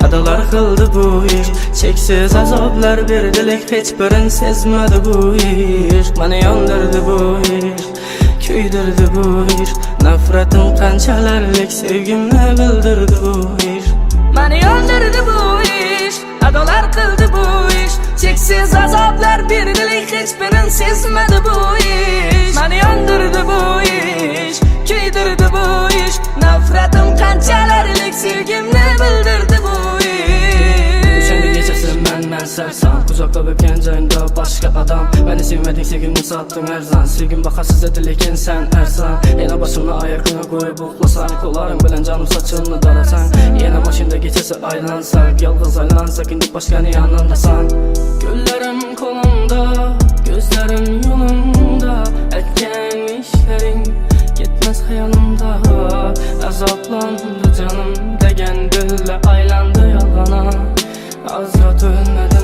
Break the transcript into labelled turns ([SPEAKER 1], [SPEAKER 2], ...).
[SPEAKER 1] adalar kıldı bu iş. Çeksiz azaplar berdilik, hiç birin sezmedi bu iş. Beni yandırdı bu iş, küydürdü bu iş. Nefretim kançalarlik, sevgimle bildirdi bu iş. Beni yandırdı bu iş, adalar kıldı bu iş. Çeksiz azaplar berdilik, hiç birin sezmedi bu iş. Beni yandırdı bu iş, küydürdü bu iş. Nefretim kançalarlik, sevgimle bildirdi bu iş. Şimdi geçesi ben sersan, kucakla öpkenceyinde başka adam. Beni sevmedin, sevgimini sattın her zaman. Sevgim bakasız edilekin sen ersan. Yine başımla ayakına koyup oklasan, kollarım bilen canım saçını darasan. Yine maşında geçesi aylansak, yalğız aylansak, indik başkanı yanındasan. Güllerim kolumda, gözlerim yolunda, etken işlerin gitmez hayalımda. Azaplandı canım degen dille aylandı yalana. Azra dönmedi